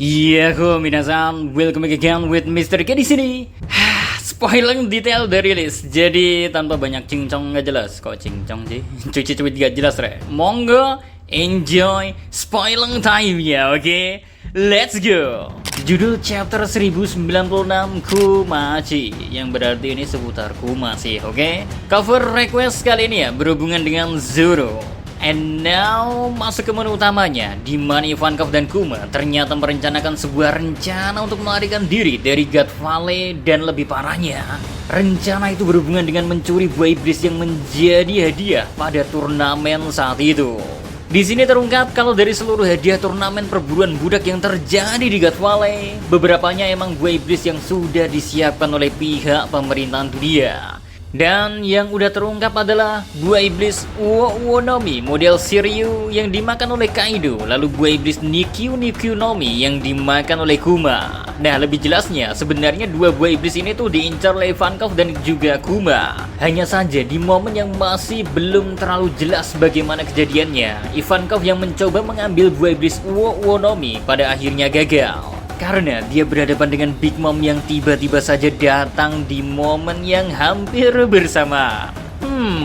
Iya, minasan, welcome back again with Mr. K di sini. Spoiler detail dari list. Jadi tanpa banyak cincong nggak jelas. Kok cincong sih? Cuci-cuci gak jelas, re. Monggo, enjoy spoiler time ya, oke? Let's go. Judul chapter 1096 Kumachi, yang berarti ini seputar Kuma sih, oke? Cover request kali ini ya berhubungan dengan Zoro. And now masuk ke menu utamanya, di mana Ivankov dan Kuma ternyata merencanakan sebuah rencana untuk melarikan diri dari God Valley, dan lebih parahnya, rencana itu berhubungan dengan mencuri buah iblis yang menjadi hadiah pada turnamen saat itu. Di sini terungkap kalau dari seluruh hadiah turnamen perburuan budak yang terjadi di God Valley, beberapanya emang buah iblis yang sudah disiapkan oleh pihak pemerintahan dunia. Dan yang udah terungkap adalah buah iblis Uonomi model Shiryu yang dimakan oleh Kaido, lalu buah iblis Nikyu Nomi yang dimakan oleh Kuma. Nah, lebih jelasnya sebenarnya dua buah iblis ini tuh diincar oleh Ivankov dan juga Kuma. Hanya saja di momen yang masih belum terlalu jelas bagaimana kejadiannya, Ivankov yang mencoba mengambil buah iblis Uonomi pada akhirnya gagal. Karena dia berhadapan dengan Big Mom yang tiba-tiba saja datang di momen yang hampir bersama.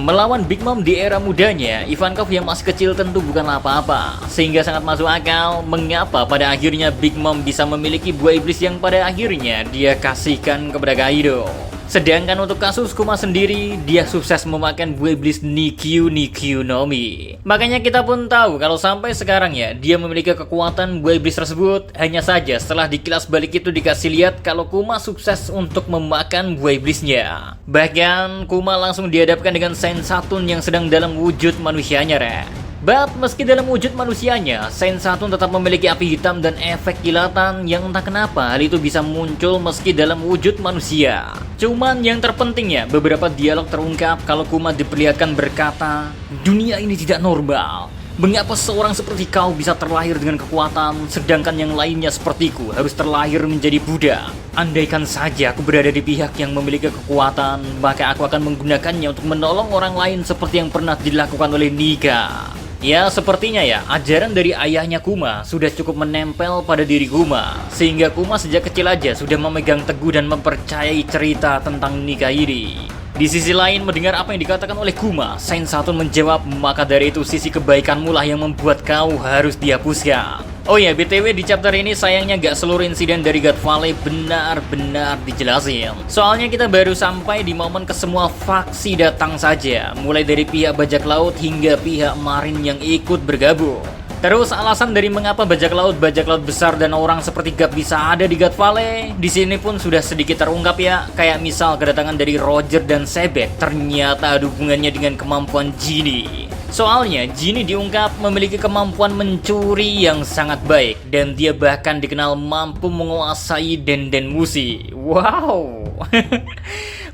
Melawan Big Mom di era mudanya, Ivankov yang masih kecil tentu bukan apa-apa. Sehingga sangat masuk akal mengapa pada akhirnya Big Mom bisa memiliki buah iblis yang pada akhirnya dia kasihkan kepada Kaido. Sedangkan untuk kasus Kuma sendiri, dia sukses memakan buah iblis Nikyu Nomi. Makanya kita pun tahu kalau sampai sekarang ya, dia memiliki kekuatan buah iblis tersebut. Hanya saja setelah dikilas balik itu dikasih lihat kalau Kuma sukses untuk memakan buah iblisnya. Bahkan Kuma langsung dihadapkan dengan Saint Saturn yang sedang dalam wujud manusianya, re. But meski dalam wujud manusianya, Saint Saturn tetap memiliki api hitam dan efek kilatan yang entah kenapa hal itu bisa muncul meski dalam wujud manusia. Cuman yang terpentingnya, beberapa dialog terungkap kalau Kuma diperlihatkan berkata, "Dunia ini tidak normal. Mengapa seorang seperti kau bisa terlahir dengan kekuatan, sedangkan yang lainnya sepertiku harus terlahir menjadi budak? Andaikan saja aku berada di pihak yang memiliki kekuatan, maka aku akan menggunakannya untuk menolong orang lain seperti yang pernah dilakukan oleh Nika." Ya, sepertinya ya, ajaran dari ayahnya Kuma sudah cukup menempel pada diri Kuma, sehingga Kuma sejak kecil aja sudah memegang teguh dan mempercayai cerita tentang Nika ini. Di sisi lain, mendengar apa yang dikatakan oleh Kuma, Saint Saturn menjawab, "Maka dari itu sisi kebaikanmu lah yang membuat kau harus dihapuskan." Oh ya, BTW di chapter ini sayangnya gak seluruh insiden dari God Valley benar-benar dijelasin. Soalnya kita baru sampai di momen kesemua faksi datang saja, mulai dari pihak bajak laut hingga pihak marin yang ikut bergabung. Terus alasan dari mengapa bajak laut besar dan orang seperti Gap bisa ada di God Valley, di sini pun sudah sedikit terungkap ya. Kayak misal kedatangan dari Roger dan Sebek ternyata ada hubungannya dengan kemampuan Genie. Soalnya Genie diungkap memiliki kemampuan mencuri yang sangat baik, dan dia bahkan dikenal mampu menguasai Denden Mushi. Wow.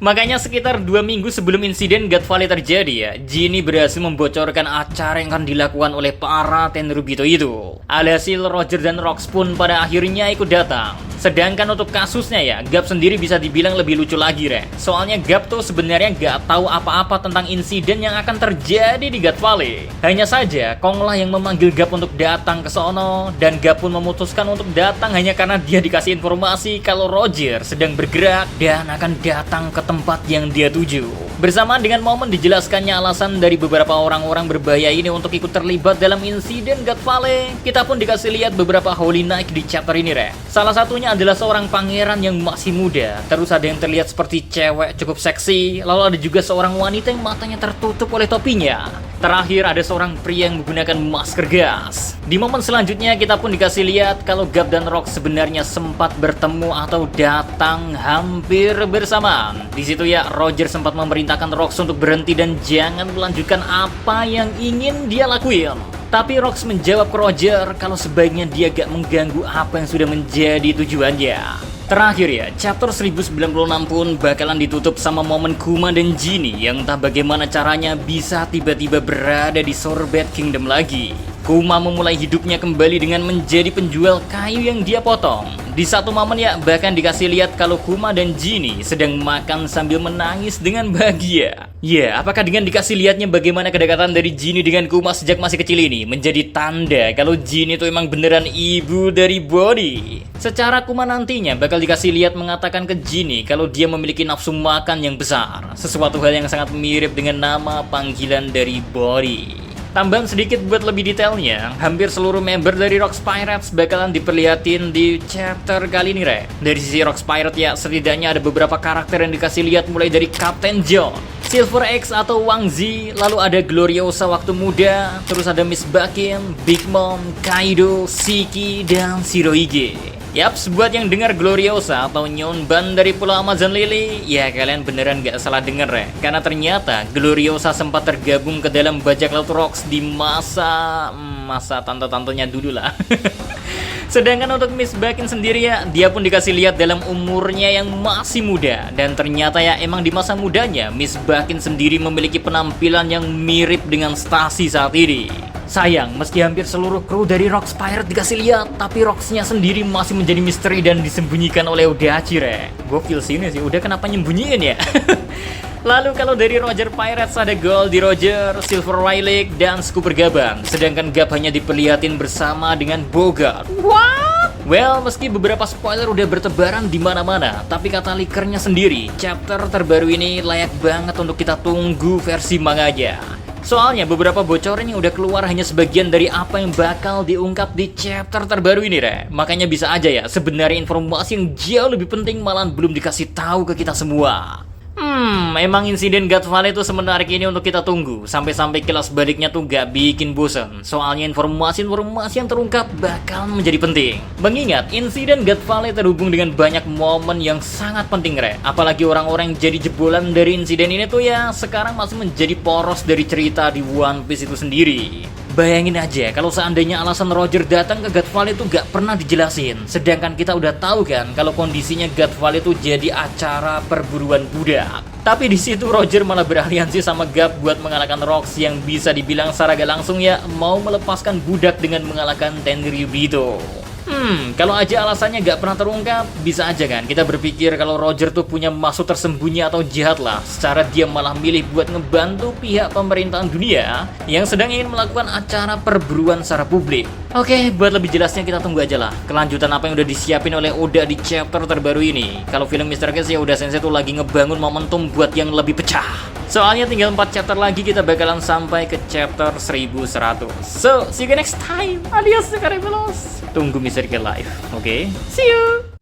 Makanya sekitar 2 minggu sebelum insiden God Valley terjadi ya, Genie berhasil membocorkan acara yang akan dilakukan oleh para Tenryubito itu. Alhasil Roger dan Rox pun pada akhirnya ikut datang. Sedangkan untuk kasusnya ya, Gap sendiri bisa dibilang lebih lucu lagi, re. Soalnya Gap tuh sebenarnya gak tahu apa-apa tentang insiden yang akan terjadi di God Valley. Hanya saja Kong lah yang memanggil Gap untuk datang ke sono, dan Gap pun memutuskan untuk datang hanya karena dia dikasih informasi kalau Roger sedang bergerak dan akan datang ke tempat yang dia tuju. Bersamaan dengan momen dijelaskannya alasan dari beberapa orang-orang berbahaya ini untuk ikut terlibat dalam insiden God Valley, kita pun dikasih lihat beberapa Holy Knight di chapter ini, re. Salah satunya adalah seorang pangeran yang masih muda, terus ada yang terlihat seperti cewek cukup seksi, lalu ada juga seorang wanita yang matanya tertutup oleh topinya. Terakhir ada seorang pria yang menggunakan masker gas. Di momen selanjutnya kita pun dikasih lihat kalau Gap dan Rox sebenarnya sempat bertemu atau datang hampir bersamaan. Di situ ya, Roger sempat memerintahkan Rox untuk berhenti dan jangan melanjutkan apa yang ingin dia lakuin. Tapi Rox menjawab ke Roger kalau sebaiknya dia gak mengganggu apa yang sudah menjadi tujuannya. Terakhir ya, chapter 1096 pun bakalan ditutup sama momen Kuma dan Genie yang entah bagaimana caranya bisa tiba-tiba berada di Sorbet Kingdom lagi. Kuma memulai hidupnya kembali dengan menjadi penjual kayu yang dia potong. Di satu momen ya bahkan dikasih lihat kalau Kuma dan Ginny sedang makan sambil menangis dengan bahagia. Ya, apakah dengan dikasih lihatnya bagaimana kedekatan dari Ginny dengan Kuma sejak masih kecil ini menjadi tanda kalau Ginny itu emang beneran ibu dari Body? Secara Kuma nantinya bakal dikasih lihat mengatakan ke Ginny kalau dia memiliki nafsu makan yang besar, sesuatu hal yang sangat mirip dengan nama panggilan dari Body. Tambahan sedikit buat lebih detailnya, hampir seluruh member dari Rocks Pirates bakalan diperlihatin di chapter kali ini, Re. Dari sisi Rocks Pirate ya, setidaknya ada beberapa karakter yang dikasih lihat mulai dari Captain John, Silver X atau Wang Zi, lalu ada Gloriosa waktu muda, terus ada Miss Bakin, Big Mom, Kaido, Shiki, dan Shirohige. Yaps, buat yang dengar Gloriosa atau Nyon Ban dari Pulau Amazon Lily, ya kalian beneran gak salah denger ya. Karena ternyata Gloriosa sempat tergabung ke dalam bajak laut Rocks di masa tante-tantenya dulu lah. Sedangkan untuk Miss Bakin sendiri ya, dia pun dikasih lihat dalam umurnya yang masih muda. Dan ternyata ya emang di masa mudanya, Miss Bakin sendiri memiliki penampilan yang mirip dengan Stacy saat ini. Sayang, meski hampir seluruh kru dari Rocks Pirate dikasih lihat, tapi Rocks-nya sendiri masih menjadi misteri dan disembunyikan oleh Odachi, Re. Gokil sini sih, udah kenapa nyembunyiin ya? Lalu kalau dari Roger Pirates ada Goldie Roger, Silver Rayleigh, dan Scooper Gabang. Sedangkan Gab hanya diperlihatin bersama dengan Bogart. What? Well, meski beberapa spoiler udah bertebaran di mana-mana, tapi kata leakernya sendiri, chapter terbaru ini layak banget untuk kita tunggu versi manganya. Soalnya beberapa bocoran yang udah keluar hanya sebagian dari apa yang bakal diungkap di chapter terbaru ini, Re. Makanya bisa aja ya, sebenarnya informasi yang jauh lebih penting malah belum dikasih tahu ke kita semua. Emang insiden God Valley itu semenarik ini untuk kita tunggu. Sampai-sampai kilas baliknya tuh gak bikin bosan. Soalnya informasi-informasi yang terungkap bakal menjadi penting. Mengingat insiden God Valley terhubung dengan banyak momen yang sangat penting, Re. Apalagi orang-orang yang jadi jebolan dari insiden ini tuh ya sekarang masih menjadi poros dari cerita di One Piece itu sendiri. Bayangin aja kalau seandainya alasan Roger datang ke God Valley itu gak pernah dijelasin. Sedangkan kita udah tahu kan kalau kondisinya God Valley itu jadi acara perburuan budak. Tapi di situ Roger malah beraliansi sama Gap buat mengalahkan Rocks yang bisa dibilang secara gak langsung ya mau melepaskan budak dengan mengalahkan Tenryubito. Kalau aja alasannya gak pernah terungkap, bisa aja kan kita berpikir kalau Roger tuh punya maksud tersembunyi atau jahat lah. Secara dia malah milih buat ngebantu pihak pemerintahan dunia yang sedang ingin melakukan acara perburuan secara publik. Oke, buat lebih jelasnya kita tunggu aja lah kelanjutan apa yang udah disiapin oleh Oda di chapter terbaru ini. Kalau film Mr. Case ya udah Sensei tuh lagi ngebangun momentum buat yang lebih pecah. Soalnya tinggal 4 chapter lagi kita bakalan sampai ke chapter 1100. So, see you next time. Adios, Karebelos. Tunggu Mr. Case live. Oke, see you.